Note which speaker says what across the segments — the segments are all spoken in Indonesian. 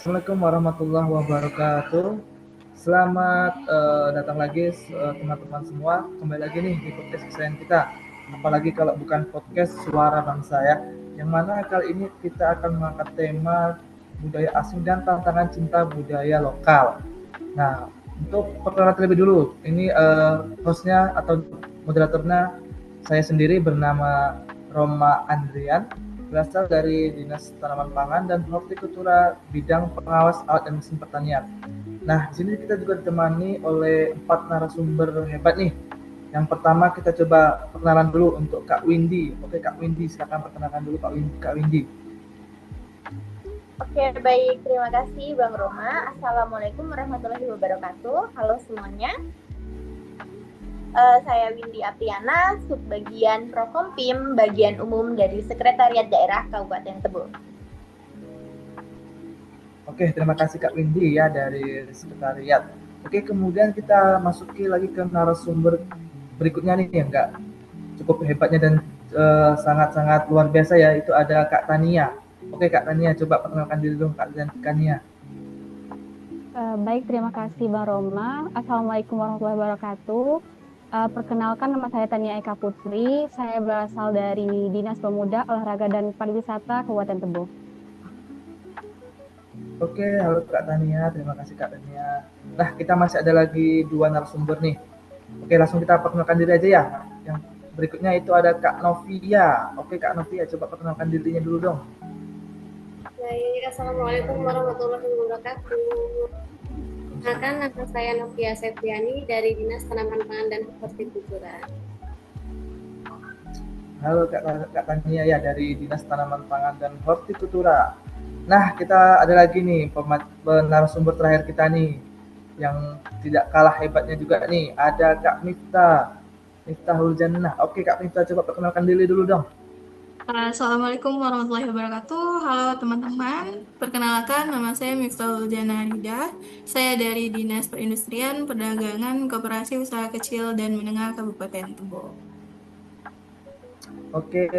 Speaker 1: Assalamualaikum warahmatullahi wabarakatuh. Selamat datang lagi teman-teman semua. Kembali lagi nih di podcast kesayangan kita. Apalagi kalau bukan podcast Suara Bangsa ya. Yang mana kali ini kita akan mengangkat tema budaya asing dan tantangan cinta budaya lokal. Nah, untuk perkenalan terlebih dulu, ini hostnya atau moderatornya saya sendiri bernama Roma Andrian, berasal dari Dinas Tanaman Pangan dan Hortikultura bidang pengawas alat dan mesin pertanian. Nah, di sini kita juga ditemani oleh 4 narasumber hebat nih. Yang pertama kita coba perkenalan dulu untuk Kak Windy. Oke, Kak Windy, silakan perkenalkan dulu Kak Windy.
Speaker 2: Oke, baik. Terima kasih Bang Roma. Assalamualaikum warahmatullahi wabarakatuh. Halo semuanya. Saya Windy Apriana, subbagian Prokompim, bagian umum dari Sekretariat Daerah Kabupaten Tebo.
Speaker 1: Oke, terima kasih Kak Windy ya dari Sekretariat. Oke, kemudian kita masuki lagi ke narasumber berikutnya nih yang enggak cukup hebatnya dan sangat-sangat luar biasa ya, itu ada Kak Tania. Oke Kak Tania, coba perkenalkan diri dong Kak Tania.
Speaker 3: Baik, terima kasih Bang Roma. Assalamualaikum warahmatullahi wabarakatuh. Perkenalkan, nama saya Tania Eka Putri. Saya berasal dari Dinas Pemuda, Olahraga dan Pariwisata Kabupaten Tebo.
Speaker 1: Oke, halo Kak Tania, terima kasih Kak Tania. Nah, kita masih ada lagi 2 narasumber nih. Oke, langsung kita perkenalkan diri aja ya. Yang berikutnya itu ada Kak Novia. Oke Kak Novia, coba perkenalkan dirinya dulu dong.
Speaker 4: Baik, Assalamualaikum warahmatullahi wabarakatuh. Perkenalkan, nama saya Novia Septiani dari Dinas Tanaman Pangan dan Hortikultura.
Speaker 1: Halo Kak Tania ya dari Dinas Tanaman Pangan dan Hortikultura. Nah, kita ada lagi nih narasumber terakhir kita nih yang tidak kalah hebatnya juga nih, ada Kak Miftahul Jannah. Oke Kak Miftah, coba perkenalkan diri dulu dong.
Speaker 5: Assalamualaikum warahmatullahi wabarakatuh. Halo teman-teman, perkenalkan nama saya Miftahul Jannah Hanidah. Saya dari Dinas Perindustrian, Perdagangan, Koperasi Usaha Kecil dan Menengah Kabupaten Tebo.
Speaker 1: Oke,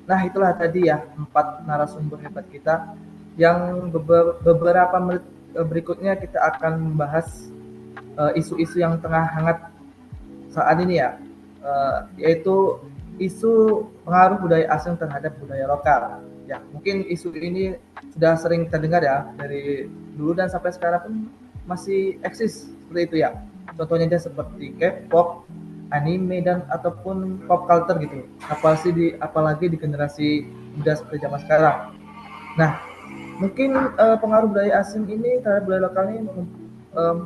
Speaker 1: nah itulah tadi ya 4 narasumber hebat kita. Yang beberapa menit berikutnya kita akan membahas isu-isu yang tengah hangat saat ini ya, yaitu isu pengaruh budaya asing terhadap budaya lokal. Ya, mungkin isu ini sudah sering terdengar ya dari dulu dan sampai sekarang pun masih eksis seperti itu ya. Contohnya dia seperti K-pop, anime dan ataupun pop culture gitu. Apalagi di generasi muda seperti zaman sekarang. Nah, mungkin pengaruh budaya asing ini terhadap budaya lokal ini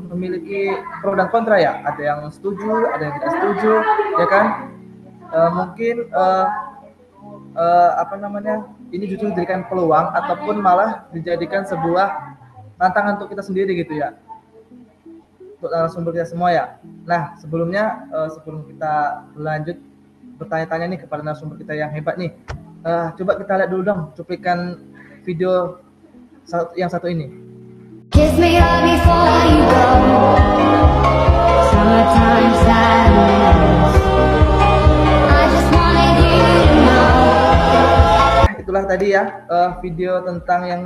Speaker 1: memiliki pro dan kontra ya. Ada yang setuju, ada yang tidak setuju, ya kan? Mungkin ini justru dijadikan peluang ataupun malah dijadikan sebuah tantangan untuk kita sendiri gitu ya, untuk narasumber kita semua ya. Nah, sebelum kita lanjut bertanya-tanya nih kepada narasumber kita yang hebat nih, coba kita lihat dulu dong cuplikan video yang satu ini.
Speaker 6: Kiss me right before you go. Summertime sadness.
Speaker 1: Itulah tadi ya video tentang yang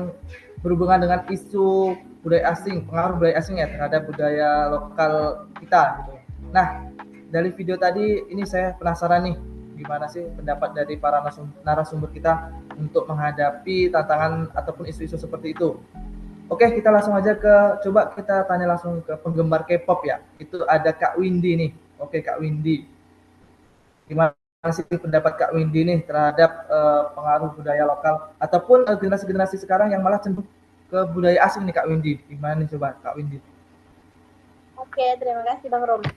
Speaker 1: berhubungan dengan isu budaya asing, pengaruh budaya asing ya terhadap budaya lokal kita gitu. Nah, dari video tadi ini saya penasaran nih, gimana sih pendapat dari para narasumber kita untuk menghadapi tantangan ataupun isu-isu seperti itu. Oke, kita langsung aja coba kita tanya langsung ke penggemar K-pop ya. Itu ada Kak Windy nih. Oke Kak Windy, gimana sih pendapat Kak Windy nih terhadap pengaruh budaya lokal ataupun generasi-generasi sekarang yang malah cenderung ke budaya asing nih Kak Windy? Gimana nih coba Kak Windy?
Speaker 2: Oke, terima kasih Bang Roma.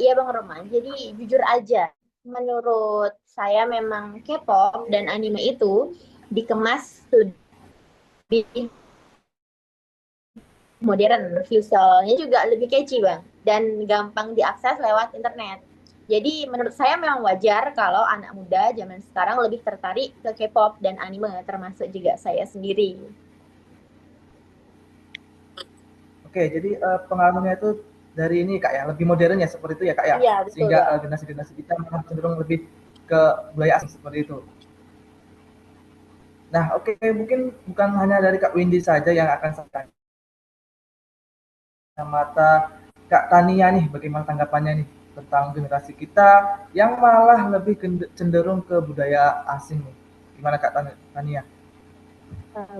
Speaker 2: Iya Bang Roma, jadi jujur aja, menurut saya memang K-pop dan anime itu dikemas lebih modern, visualnya juga lebih catchy Bang, dan gampang diakses lewat internet. Jadi menurut saya memang wajar kalau anak muda zaman sekarang lebih tertarik ke K-pop dan anime, termasuk juga saya sendiri.
Speaker 1: Oke, jadi pengaruhnya itu dari ini Kak ya, lebih modern ya seperti itu ya Kak ya?
Speaker 2: Iya, betul,
Speaker 1: sehingga generasi-generasi kita memang cenderung lebih ke budaya asing seperti itu. Nah, oke, mungkin bukan hanya dari Kak Windy saja yang akan saya tanya. Mata Kak Tania nih, bagaimana tanggapannya nih tentang generasi kita yang malah lebih cenderung ke budaya asing nih. Gimana Kak Tania?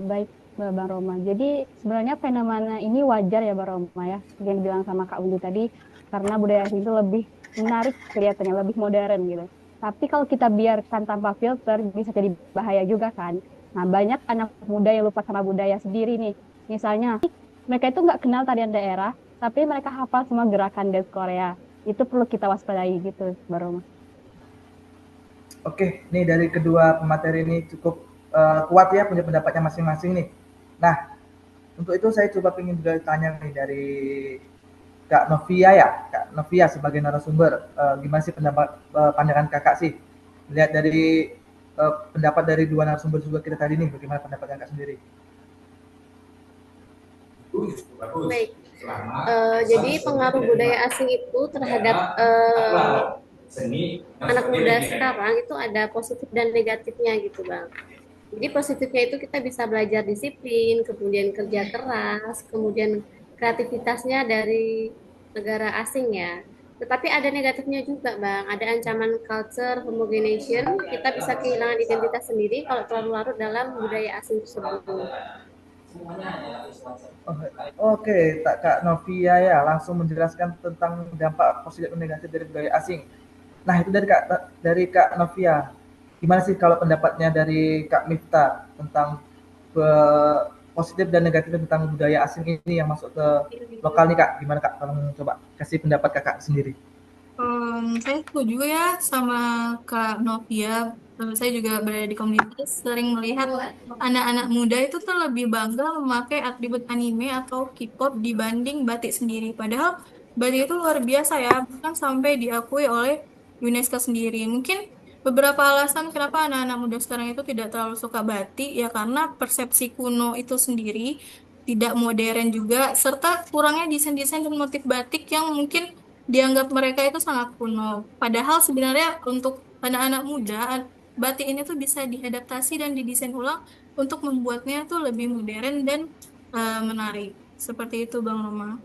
Speaker 3: Baik, Bang Roma. Jadi sebenarnya fenomena ini wajar ya, Bang Roma ya. Yang bilang sama Kak Windy tadi, karena budaya asing itu lebih menarik kelihatannya, lebih modern gitu. Tapi kalau kita biarkan tanpa filter, bisa jadi bahaya juga kan. Nah, banyak anak muda yang lupa sama budaya sendiri nih. Misalnya, mereka itu nggak kenal tarian daerah, tapi mereka hafal semua gerakan dance Korea. Itu perlu kita waspadai gitu, Bang Roma.
Speaker 1: Oke, nih dari kedua pemateri ini cukup kuat ya punya pendapatnya masing-masing nih. Nah, untuk itu saya coba ingin juga tanya nih dari Kak Novia ya, Kak Novia sebagai narasumber, gimana sih pandangan kakak sih? Lihat dari pendapat dari dua narasumber juga kita tadi nih, bagaimana pendapat kakak sendiri?
Speaker 4: Baik. Jadi pengaruh budaya asing itu terhadap anak muda sekarang itu ada positif dan negatifnya gitu Bang. Jadi positifnya itu kita bisa belajar disiplin, kemudian kerja keras, kemudian kreativitasnya dari negara asing ya. Tetapi ada negatifnya juga Bang, ada ancaman culture homogenization, kita bisa kehilangan identitas sendiri kalau terlalu larut dalam budaya asing tersebut.
Speaker 1: Oke, Kak Novia ya langsung menjelaskan tentang dampak positif dan negatif dari budaya asing. Nah itu dari Kak Novia. Gimana sih kalau pendapatnya dari Kak Mifta tentang positif dan negatif tentang budaya asing ini yang masuk ke lokal nih Kak? Gimana Kak? Tolong coba kasih pendapat Kakak sendiri.
Speaker 5: Saya setuju ya sama Kak Novia. Saya juga berada di komunitas, sering melihat anak-anak muda itu tuh lebih bangga memakai atribut anime atau K-pop dibanding batik sendiri. Padahal batik itu luar biasa ya, bahkan sampai diakui oleh UNESCO sendiri. Mungkin beberapa alasan kenapa anak-anak muda sekarang itu tidak terlalu suka batik, ya karena persepsi kuno itu sendiri, tidak modern juga, serta kurangnya desain-desain dan motif batik yang mungkin dianggap mereka itu sangat kuno. Padahal sebenarnya untuk anak-anak muda, batik ini tuh bisa diadaptasi dan didesain ulang untuk membuatnya tuh lebih modern dan menarik. Seperti itu, Bang Roma.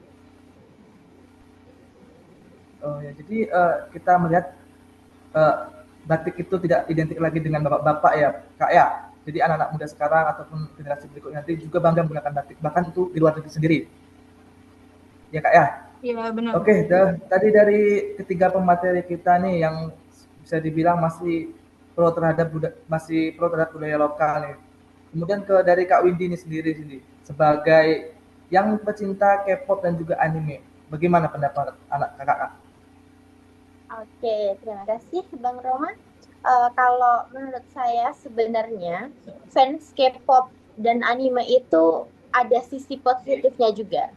Speaker 1: Oh ya, jadi kita melihat eh, batik itu tidak identik lagi dengan bapak-bapak ya Kak ya. Jadi anak-anak muda sekarang ataupun generasi berikutnya nanti juga bangga menggunakan batik, bahkan itu di luar negeri sendiri. Ya Kak ya.
Speaker 5: Iya, benar.
Speaker 1: Oke, tadi dari ketiga pemateri kita nih yang bisa dibilang masih pro terhadap budaya lokal nih. Kemudian dari Kak Windy ini sendiri sebagai yang pecinta K-pop dan juga anime. Bagaimana pendapat anak kakak?
Speaker 2: Oke, terima kasih Bang Roman. Kalau menurut saya sebenarnya fans K-pop dan anime itu ada sisi positifnya juga.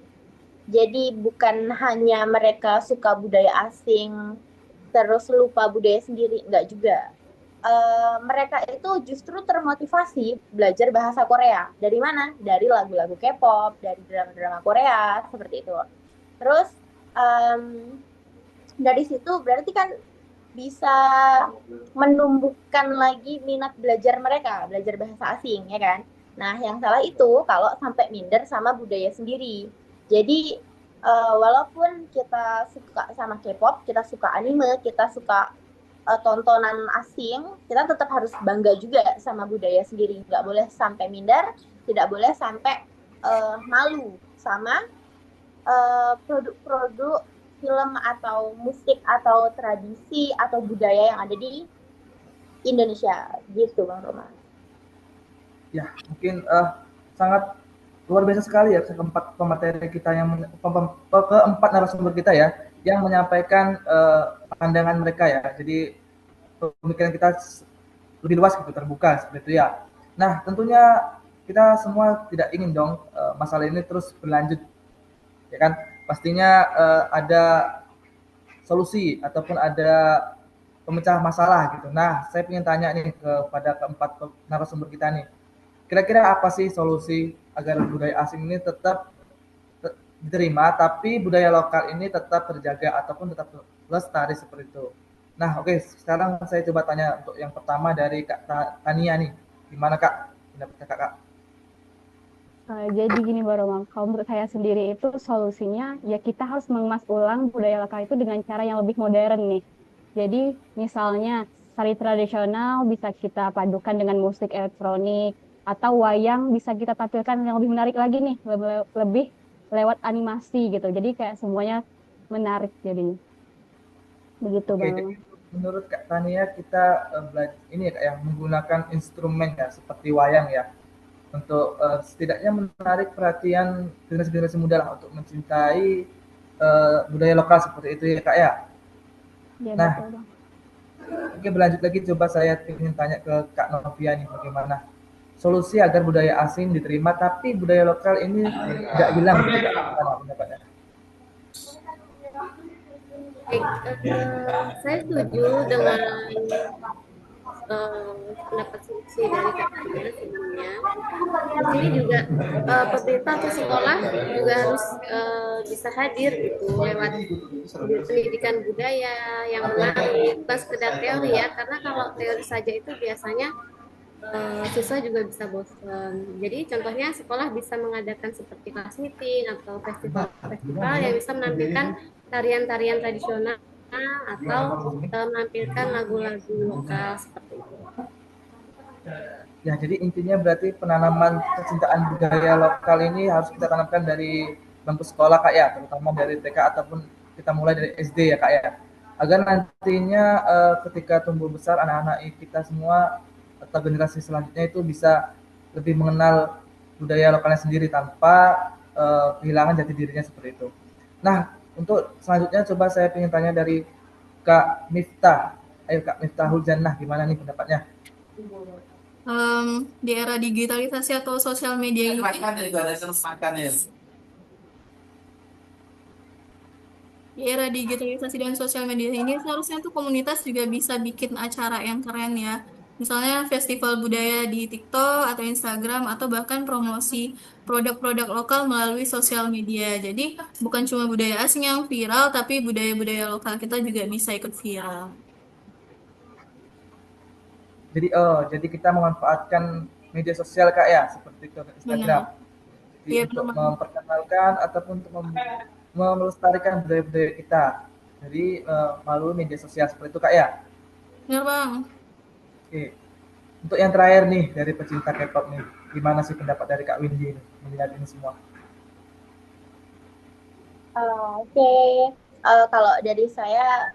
Speaker 2: Jadi bukan hanya mereka suka budaya asing terus lupa budaya sendiri, enggak juga. Mereka itu justru termotivasi belajar bahasa Korea. Dari mana? Dari lagu-lagu K-pop, dari drama-drama Korea, seperti itu. Terus um, dari situ berarti kan bisa menumbuhkan lagi minat belajar mereka, belajar bahasa asing, ya kan? Nah, yang salah itu kalau sampai minder sama budaya sendiri. Jadi, walaupun kita suka sama K-pop, kita suka anime, kita suka tontonan asing, kita tetap harus bangga juga sama budaya sendiri. Nggak boleh sampai minder, tidak boleh sampai malu sama produk-produk film atau musik atau tradisi atau budaya yang ada di Indonesia gitu Bang Roma.
Speaker 1: Ya, mungkin sangat luar biasa sekali ya keempat pemateri kita keempat narasumber kita ya yang menyampaikan pandangan mereka ya. Jadi pemikiran kita lebih luas gitu, terbuka seperti itu ya. Nah, tentunya kita semua tidak ingin dong masalah ini terus berlanjut, ya kan? Pastinya ada solusi ataupun ada pemecah masalah gitu. Nah, saya ingin tanya nih kepada keempat narasumber kita nih. Kira-kira apa sih solusi agar budaya asing ini tetap diterima, tapi budaya lokal ini tetap terjaga ataupun tetap lestari seperti itu. Nah, oke, sekarang saya coba tanya untuk yang pertama dari Kak Tania nih. Gimana Kak pendapat kakak?
Speaker 3: Jadi gini Mbak Roma, kalau menurut saya sendiri itu solusinya ya kita harus mengemas ulang budaya lokal itu dengan cara yang lebih modern nih. Jadi misalnya tari tradisional bisa kita padukan dengan musik elektronik atau wayang bisa kita tampilkan yang lebih menarik lagi nih, lebih lewat animasi gitu. Jadi kayak semuanya menarik jadinya. Begitu
Speaker 1: Oke,
Speaker 3: Bang
Speaker 1: jadi
Speaker 3: Roma.
Speaker 1: menurut Kak Tania kita belajar ini ya Kak ya, menggunakan instrumen ya seperti wayang ya untuk setidaknya menarik perhatian generasi-generasi muda lah untuk mencintai budaya lokal seperti itu ya Kak ya.
Speaker 3: Ya betul
Speaker 1: Nah,
Speaker 3: Bang.
Speaker 1: oke berlanjut lagi coba saya ingin tanya ke Kak Novia nih bagaimana solusi agar budaya asing diterima tapi budaya lokal ini tidak hilang gitu Kak. Gimana pendapatnya?
Speaker 4: Baik, saya setuju dengan pendapat solusi dari kakaknya sebelumnya. Di sini juga pemerintah atau sekolah juga harus bisa hadir gitu lewat pendidikan budaya yang menarik, bukan sekedar teori ya, karena kalau teori saja itu biasanya siswa juga bisa bosan. Jadi contohnya sekolah bisa mengadakan seperti class meeting atau festival-festival yang bisa menampilkan tarian-tarian tradisional atau menampilkan lagu-lagu lokal seperti itu.
Speaker 1: Ya, jadi intinya berarti penanaman kecintaan budaya lokal ini harus kita tanamkan dari bangku sekolah Kak ya, terutama dari TK ataupun kita mulai dari SD ya Kak ya. Agar nantinya ketika tumbuh besar anak-anak kita semua atau generasi selanjutnya itu bisa lebih mengenal budaya lokalnya sendiri tanpa kehilangan jati dirinya seperti itu. Nah, untuk selanjutnya coba saya ingin tanya dari Kak Miftah. Ayo Kak Miftahul Jannah, gimana nih pendapatnya?
Speaker 5: Di era digitalisasi atau sosial media ini, di era digitalisasi dan sosial media ini seharusnya tuh komunitas juga bisa bikin acara yang keren ya. Misalnya festival budaya di TikTok atau Instagram atau bahkan promosi produk-produk lokal melalui sosial media. Jadi bukan cuma budaya asing yang viral, tapi budaya-budaya lokal kita juga bisa ikut viral.
Speaker 1: Jadi kita memanfaatkan media sosial Kak ya, seperti ke Instagram.
Speaker 5: Benar.
Speaker 1: Jadi
Speaker 5: Iya
Speaker 1: untuk
Speaker 5: benar banget.
Speaker 1: memperkenalkan ataupun untuk melestarikan budaya-budaya kita. Jadi melalui media sosial seperti itu Kak ya.
Speaker 5: Benar Bang.
Speaker 1: Oke. Untuk yang terakhir nih dari pecinta K-pop nih, gimana sih pendapat dari Kak Windy nih, melihat ini semua?
Speaker 2: Oke. Kalau dari saya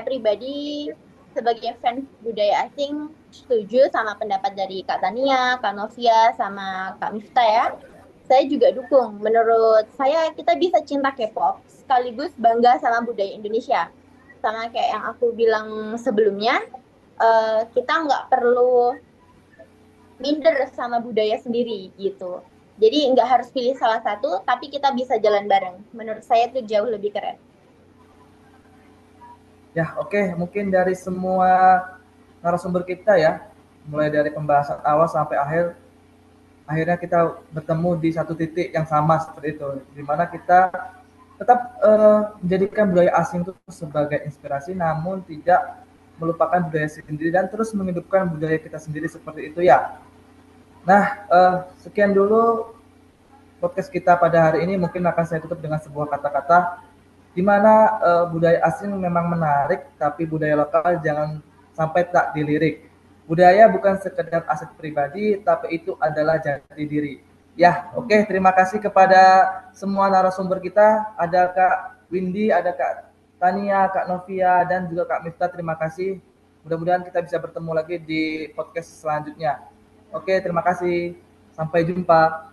Speaker 2: pribadi sebagai fans budaya asing setuju sama pendapat dari Kak Tania, Kak Novia, sama Kak Miftah ya. Saya juga dukung. Menurut saya kita bisa cinta K-pop sekaligus bangga sama budaya Indonesia. Sama kayak yang aku bilang sebelumnya, kita nggak perlu minder sama budaya sendiri gitu. Jadi nggak harus pilih salah satu, tapi kita bisa jalan bareng. Menurut saya itu jauh lebih keren.
Speaker 1: Ya, oke. Mungkin dari semua narasumber kita ya, mulai dari pembahasan awal sampai akhirnya kita bertemu di satu titik yang sama seperti itu, di mana kita tetap menjadikan budaya asing itu sebagai inspirasi, namun tidak melupakan budaya sendiri dan terus menghidupkan budaya kita sendiri seperti itu ya. Nah, sekian dulu podcast kita pada hari ini. Mungkin akan saya tutup dengan sebuah kata-kata di mana budaya asing memang menarik, tapi budaya lokal jangan sampai tak dilirik. Budaya bukan sekedar aset pribadi, tapi itu adalah jati diri. Ya, oke. Terima kasih kepada semua narasumber kita. Ada Kak Windy, ada Kak Tania, Kak Novia, dan juga Kak Miftah. Terima kasih. Mudah-mudahan kita bisa bertemu lagi di podcast selanjutnya. Oke, terima kasih. Sampai jumpa.